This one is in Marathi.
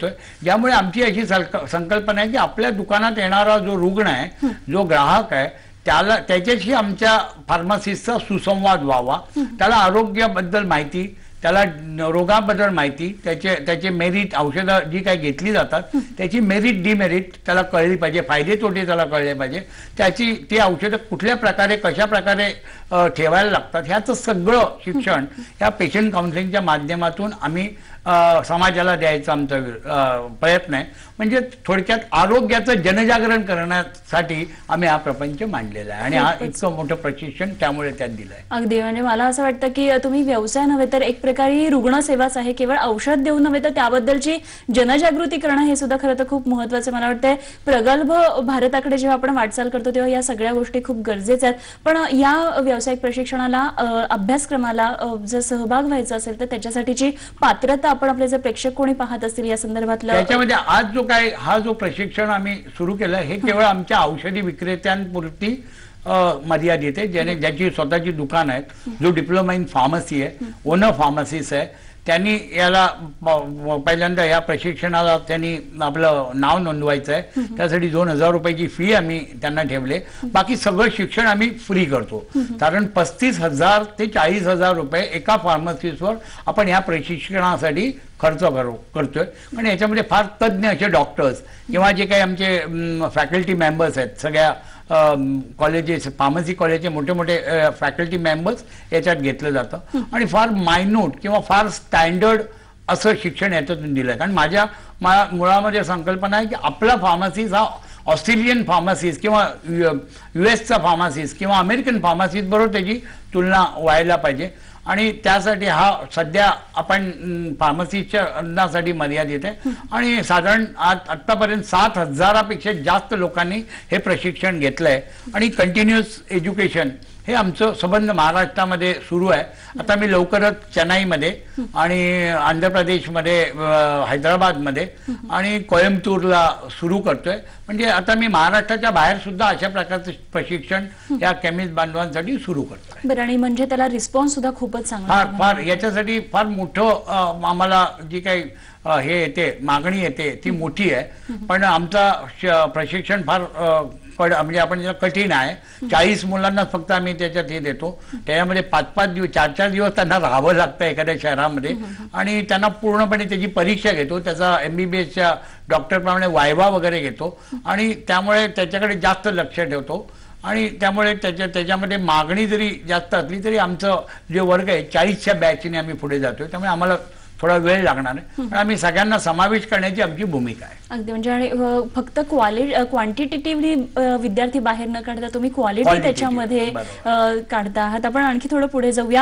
बघतोय, ज्यामुळे आमची अशी संकल्पना आहे की आपल्या दुकानात येणारा जो रुग्ण आहे, जो ग्राहक आहे, त्याच्याशी आमच्या फार्मसिस्टचा सुसंवाद व्हावा, त्याला आरोग्याबद्दल माहिती, त्याला रोगाबद्दल माहिती, त्याचे मेरिट, औषधं जी काही घेतली जातात त्याची मेरिट डिमेरिट त्याला कळली पाहिजे, फायदे तोटे त्याला कळले पाहिजे, ती औषधं कुठल्या प्रकारे कशा प्रकारे ठेवायला लागतात ह्याचं सगळं शिक्षण या पेशंट काउन्सिलिंगच्या माध्यमातून आम्ही समाजाला द्यायचा आमचा प्रयत्न आहे. म्हणजे थोडक्यात आरोग्याचं जनजागरण करण्यासाठी आम्ही हा प्रपंच मांडलेला आहे आणि हा इतकं मोठं प्रशिक्षण त्यामुळे त्यात दिलं आहे. अगदी, म्हणजे मला असं वाटतं की तुम्ही व्यवसाय नव्हे तर एक प्रकारे रुग्णसेवाच आहे. केवळ औषध देऊन नव्हे तर त्याबद्दलची जनजागृती करणं हे सुद्धा खरं तर खूप महत्त्वाचं मला वाटतंय. प्रगल्भ भारताकडे जेव्हा आपण वाटचाल करतो तेव्हा या सगळ्या गोष्टी खूप गरजेच्या आहेत. पण या व्यावसायिक प्रशिक्षणाला, अभ्यासक्रमाला जर सहभाग व्हायचा असेल तर त्याच्यासाठीची पात्रता आपण आपले जर प्रेक्षक कोणी पाहत असतील या संदर्भातलं, त्याच्यामध्ये आज हा जो प्रशिक्षण आम्ही सुरू केलं हे केवळ आमच्या औषधी विक्रेत्यांपुरती मर्यादित आहे, ज्याची स्वतःची दुकान आहेत, जो डिप्लोमा इन फार्मसी आहे, ओनर फार्मसिस्ट आहे, त्यांनी याला पहिल्यांदा या प्रशिक्षणाला त्यांनी आपलं नाव नोंदवायचं आहे. त्यासाठी 2,000 रुपयाची फी आम्ही त्यांना ठेवले. बाकी सगळं शिक्षण आम्ही फ्री करतो. कारण 35,000 ते 40,000 रुपये एका फार्मसिस्टवर आपण या प्रशिक्षणासाठी खर्च करतोय. पण याच्यामध्ये फार तज्ज्ञ असे डॉक्टर्स किंवा जे काही आमचे फॅकल्टी मेंबर्स आहेत, सगळ्या कॉलेजेस, फार्मसी कॉलेजचे मोठे मोठे फॅकल्टी मेंबर्स याच्यात घेतलं जातं आणि फार मायन्यूट किंवा फार स्टँडर्ड असं शिक्षण याच्यातून दिलं आहे. कारण माझ्या मुळामध्ये संकल्पना आहे की आपला फार्मसिस्ट हा ऑस्ट्रेलियन फार्मसिस्ट किंवा US चा फार्मसिस्ट किंवा अमेरिकन फार्मसिस्ट बरोबर त्याची तुलना व्हायला पाहिजे आणि त्यासाठी हा सध्या आपण फार्मसीसाठी मर्यादित आहे आणि साधारण आतापर्यंत 7,000पेक्षा जास्त लोकांनी हे प्रशिक्षण घेतलंय आणि कंटिन्युअस एज्युकेशन हे आमचं संबंध महाराष्ट्रामध्ये सुरू आहे. आता मी लवकरच चेन्नईमध्ये आणि आंध्र प्रदेशमध्ये, हैदराबादमध्ये आणि कोयंबतूरला सुरू करतोय. म्हणजे आता मी महाराष्ट्राच्या बाहेर सुद्धा अशा प्रकारचं प्रशिक्षण या केमिस्ट बांधवांसाठी सुरू करतोय. बरं, आणि म्हणजे त्याला रिस्पॉन्स सुद्धा खूपच चांगला, फार याच्यासाठी फार मोठं आम्हाला जी काही हे येते, मागणी येते ती मोठी आहे. पण आमचा प्रशिक्षण फार म्हणजे आपण कठीण आहे. 40 मुलांना फक्त आम्ही त्याच्यात हे देतो. त्याच्यामध्ये 5-5 दिवस, 4-4 दिवस त्यांना राहावं लागतं एखाद्या शहरामध्ये आणि त्यांना पूर्णपणे त्याची परीक्षा घेतो. त्याचा MBBSच्या डॉक्टरप्रमाणे वायवा वगैरे घेतो आणि त्यामुळे त्याच्याकडे जास्त लक्ष ठेवतो आणि त्यामुळे त्याच्यामध्ये मागणी जरी जास्त असली तरी आमचं जे वर्ग आहे 40च्या बॅचने आम्ही पुढे जातोय. त्यामुळे आम्हाला थोडा वेळ लागणार आहे पण आम्ही सगळ्यांना समावेश करण्याची आमची भूमिका आहे. अगदी, म्हणजे फक्त क्वांटिटेटिव्हली विद्यार्थी बाहेर न काढता तुम्ही क्वालिटी त्याच्यामध्ये काढता आहात. आपण आणखी थोडं पुढे जाऊया.